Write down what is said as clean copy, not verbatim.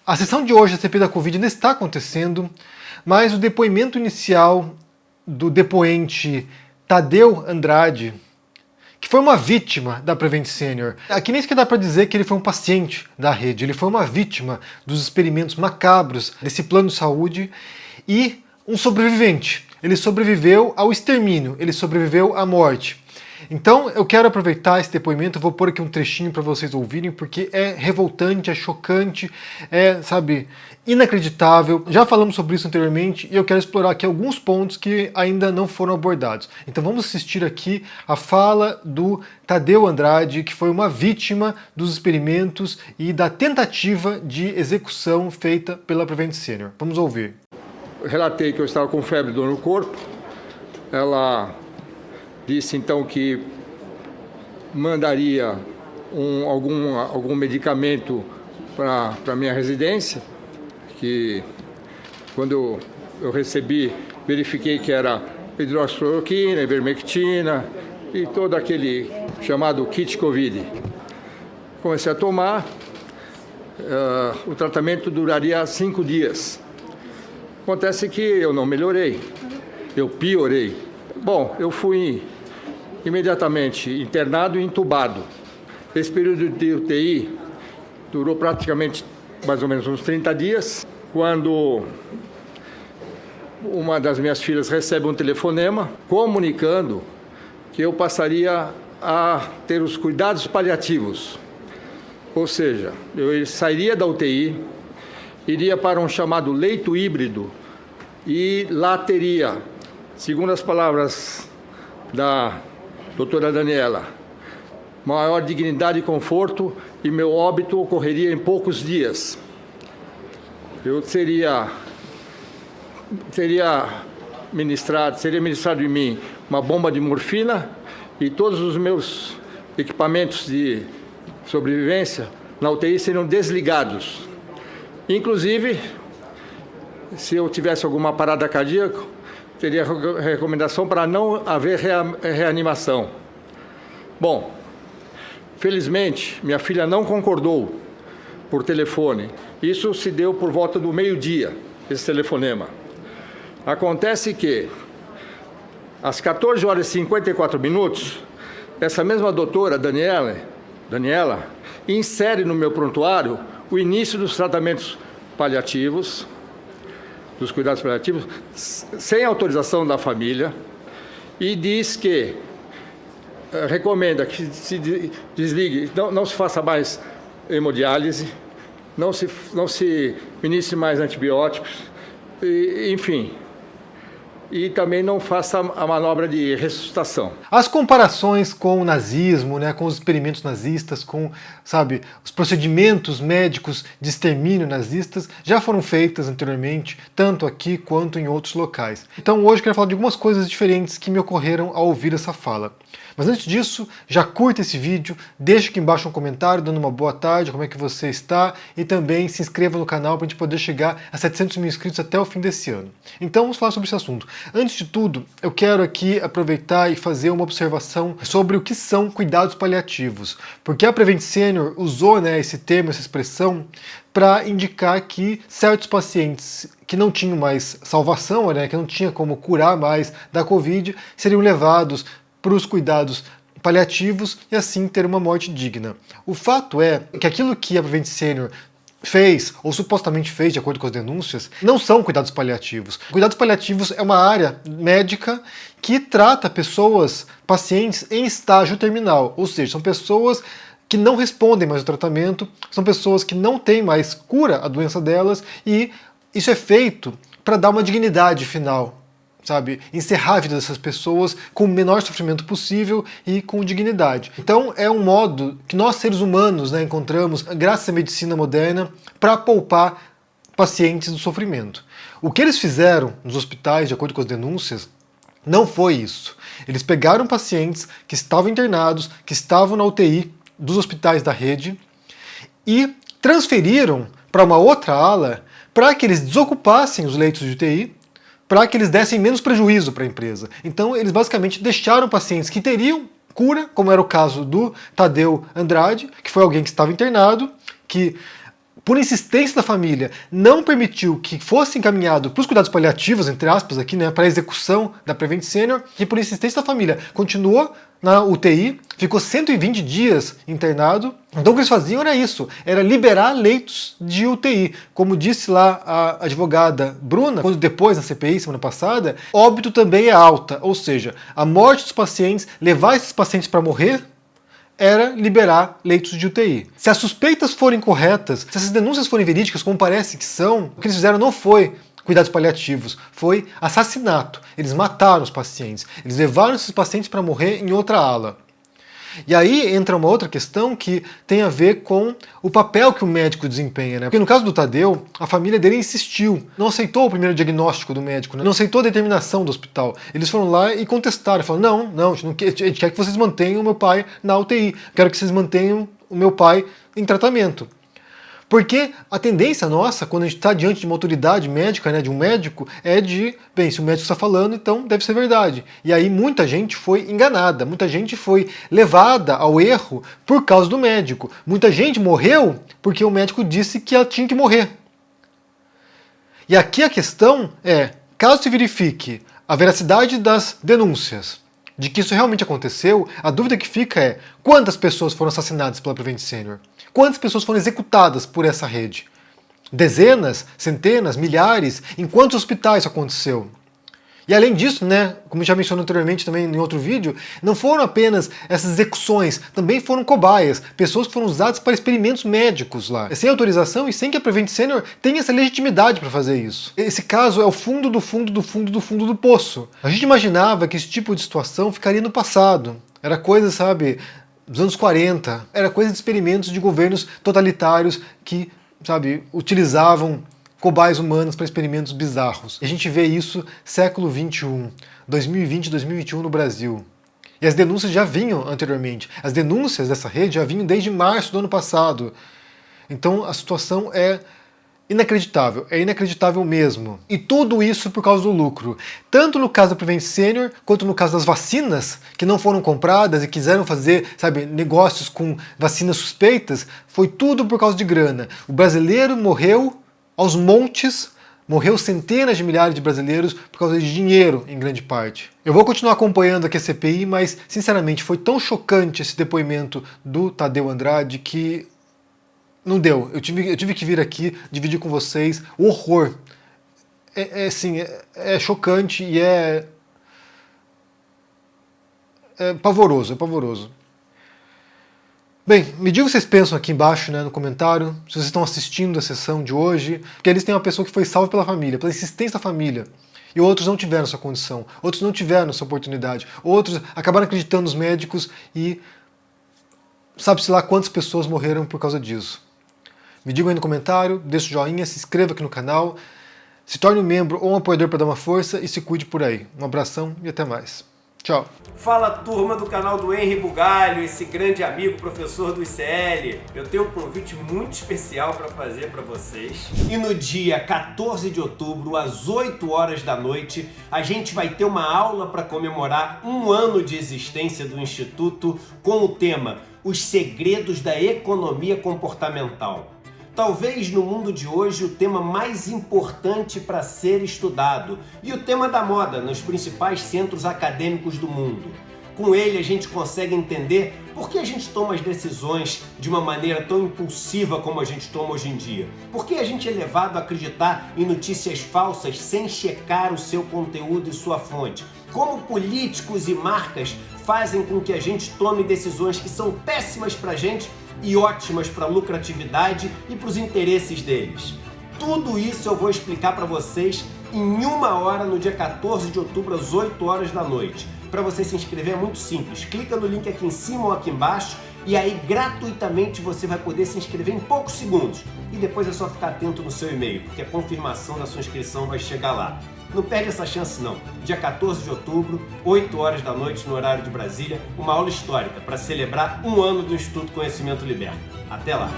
A sessão de hoje da CPI da Covid ainda está acontecendo, mas o depoimento inicial do depoente Tadeu Andrade, que foi uma vítima da Prevent Senior. Aqui nem sequer dá para dizer que ele foi um paciente da rede, ele foi uma vítima dos experimentos macabros desse plano de saúde e um sobrevivente. Ele sobreviveu ao extermínio, ele sobreviveu à morte. Então eu quero aproveitar esse depoimento, eu vou pôr aqui um trechinho para vocês ouvirem, porque é revoltante, é chocante, é, inacreditável. Já falamos sobre isso anteriormente e eu quero explorar aqui alguns pontos que ainda não foram abordados. Então vamos assistir aqui a fala do Tadeu Andrade, que foi uma vítima dos experimentos e da tentativa de execução feita pela Prevent Senior. Vamos ouvir. Eu relatei que eu estava com febre e dor no corpo. Ela disse então que mandaria algum medicamento para a minha residência, que quando eu recebi, verifiquei que era hidroxicloroquina, ivermectina e todo aquele chamado kit Covid. Comecei a tomar, o tratamento duraria 5 dias. Acontece que eu não melhorei, eu piorei. Bom, eu fui imediatamente internado e entubado. Esse período de UTI durou praticamente mais ou menos uns 30 dias, quando uma das minhas filhas recebe um telefonema comunicando que eu passaria a ter os cuidados paliativos. Ou seja, eu sairia da UTI, iria para um chamado leito híbrido e lá teria, segundo as palavras da doutora Daniela, maior dignidade e conforto, e meu óbito ocorreria em poucos dias. Eu seria ministrado em mim uma bomba de morfina e todos os meus equipamentos de sobrevivência na UTI seriam desligados. Inclusive, se eu tivesse alguma parada cardíaca, teria recomendação para não haver reanimação. Bom, felizmente, minha filha não concordou por telefone. Isso se deu por volta do meio-dia, esse telefonema. Acontece que, às 14 horas e 54 minutos, essa mesma doutora, Daniela, insere no meu prontuário o início dos tratamentos paliativos, dos cuidados paliativos, sem autorização da família, e diz que recomenda que se desligue, não se faça mais hemodiálise, não se ministre mais antibióticos, enfim. E também não faça a manobra de ressuscitação. As comparações com o nazismo, com os experimentos nazistas, com, os procedimentos médicos de extermínio nazistas já foram feitas anteriormente, tanto aqui quanto em outros locais. Então hoje eu quero falar de algumas coisas diferentes que me ocorreram ao ouvir essa fala. Mas antes disso, já curta esse vídeo, deixa aqui embaixo um comentário dando uma boa tarde, como é que você está, e também se inscreva no canal para a gente poder chegar a 700 mil inscritos até o fim desse ano. Então vamos falar sobre esse assunto. Antes de tudo, eu quero aqui aproveitar e fazer uma observação sobre o que são cuidados paliativos, porque a Prevent Senior usou esse termo, essa expressão, para indicar que certos pacientes que não tinham mais salvação, que não tinha como curar mais da Covid, seriam levados para os cuidados paliativos e assim ter uma morte digna. O fato é que aquilo que a Prevent Senior fez, ou supostamente fez, de acordo com as denúncias, não são cuidados paliativos. Cuidados paliativos é uma área médica que trata pacientes em estágio terminal, ou seja, são pessoas que não respondem mais ao tratamento, são pessoas que não têm mais cura à doença delas, e isso é feito para dar uma dignidade final, encerrar a vida dessas pessoas com o menor sofrimento possível e com dignidade. Então é um modo que nós seres humanos encontramos, graças à medicina moderna, para poupar pacientes do sofrimento. O que eles fizeram nos hospitais, de acordo com as denúncias, não foi isso. Eles pegaram pacientes que estavam internados, que estavam na UTI dos hospitais da rede e transferiram para uma outra ala para que eles desocupassem os leitos de UTI, para que eles dessem menos prejuízo para a empresa. Então eles basicamente deixaram pacientes que teriam cura, como era o caso do Tadeu Andrade, que foi alguém que estava internado, que por insistência da família, não permitiu que fosse encaminhado para os cuidados paliativos, entre aspas, aqui, né, para a execução da Prevent Senior, e por insistência da família continuou na UTI, ficou 120 dias internado. Então o que eles faziam era isso, era liberar leitos de UTI. Como disse lá a advogada Bruna, quando depois na CPI, semana passada, óbito também é alta, ou seja, a morte dos pacientes, levar esses pacientes para morrer, era liberar leitos de UTI. Se as suspeitas forem corretas, se essas denúncias forem verídicas, como parece que são, o que eles fizeram não foi cuidados paliativos, foi assassinato. Eles mataram os pacientes, eles levaram esses pacientes para morrer em outra ala. E aí entra uma outra questão que tem a ver com o papel que o médico desempenha, né? Porque no caso do Tadeu, a família dele insistiu, não aceitou o primeiro diagnóstico do médico, né? Não aceitou a determinação do hospital. Eles foram lá e contestaram, falaram, não, a gente quer que vocês mantenham o meu pai na UTI, quero que vocês mantenham o meu pai em tratamento. Porque a tendência nossa, quando a gente está diante de uma autoridade médica, né, de um médico, é de, bem, se o médico está falando, então deve ser verdade. E aí muita gente foi enganada, muita gente foi levada ao erro por causa do médico. Muita gente morreu porque o médico disse que ela tinha que morrer. E aqui a questão é, caso se verifique a veracidade das denúncias, de que isso realmente aconteceu, a dúvida que fica é quantas pessoas foram assassinadas pela Prevent Senior? Quantas pessoas foram executadas por essa rede? Dezenas, centenas, milhares? Em quantos hospitais isso aconteceu? E além disso, né, como já mencionei anteriormente também em outro vídeo, não foram apenas essas execuções, também foram cobaias, pessoas que foram usadas para experimentos médicos lá, sem autorização e sem que a Prevent Senior tenha essa legitimidade para fazer isso. Esse caso é o fundo do fundo do fundo do fundo do poço. A gente imaginava que esse tipo de situação ficaria no passado. Era coisa, sabe, dos anos 40. Era coisa de experimentos de governos totalitários que, sabe, utilizavam cobaias humanas para experimentos bizarros. E a gente vê isso século XXI, 2020, 2021 no Brasil. E as denúncias já vinham anteriormente. As denúncias dessa rede já vinham desde março do ano passado. Então a situação é inacreditável mesmo. E tudo isso por causa do lucro. Tanto no caso da Prevent Senior, quanto no caso das vacinas, que não foram compradas e quiseram fazer, sabe, negócios com vacinas suspeitas, foi tudo por causa de grana. O brasileiro morreu aos montes, morreu centenas de milhares de brasileiros por causa de dinheiro, em grande parte. Eu vou continuar acompanhando aqui a CPI, mas, sinceramente, foi tão chocante esse depoimento do Tadeu Andrade que não deu. Eu tive que vir aqui dividir com vocês o horror. É chocante e é pavoroso. Bem, me diga o que vocês pensam aqui embaixo, né, no comentário, se vocês estão assistindo a sessão de hoje, porque eles têm uma pessoa que foi salva pela família, pela insistência da família, e outros não tiveram essa condição, outros não tiveram essa oportunidade, outros acabaram acreditando nos médicos e sabe-se lá quantas pessoas morreram por causa disso. Me digam aí no comentário, deixa o joinha, se inscreva aqui no canal, se torne um membro ou um apoiador para dar uma força e se cuide por aí. Um abração e até mais. Tchau. Fala, turma do canal do Henry Bugalho, esse grande amigo professor do ICL. Eu tenho um convite muito especial para fazer para vocês. E no dia 14 de outubro, às 8 horas da noite, a gente vai ter uma aula para comemorar um ano de existência do Instituto com o tema Os Segredos da Economia Comportamental. Talvez no mundo de hoje o tema mais importante para ser estudado e o tema da moda nos principais centros acadêmicos do mundo. Com ele a gente consegue entender por que a gente toma as decisões de uma maneira tão impulsiva como a gente toma hoje em dia. Por que a gente é levado a acreditar em notícias falsas sem checar o seu conteúdo e sua fonte. Como políticos e marcas fazem com que a gente tome decisões que são péssimas para a gente e ótimas para a lucratividade e para os interesses deles. Tudo isso eu vou explicar para vocês em 1 hora no dia 14 de outubro às 8 horas da noite. Para você se inscrever é muito simples, clica no link aqui em cima ou aqui embaixo e aí gratuitamente você vai poder se inscrever em poucos segundos. E depois é só ficar atento no seu e-mail, porque a confirmação da sua inscrição vai chegar lá. Não perde essa chance não. Dia 14 de outubro, 8 horas da noite no horário de Brasília, uma aula histórica para celebrar um ano do Instituto Conhecimento Liberta. Até lá!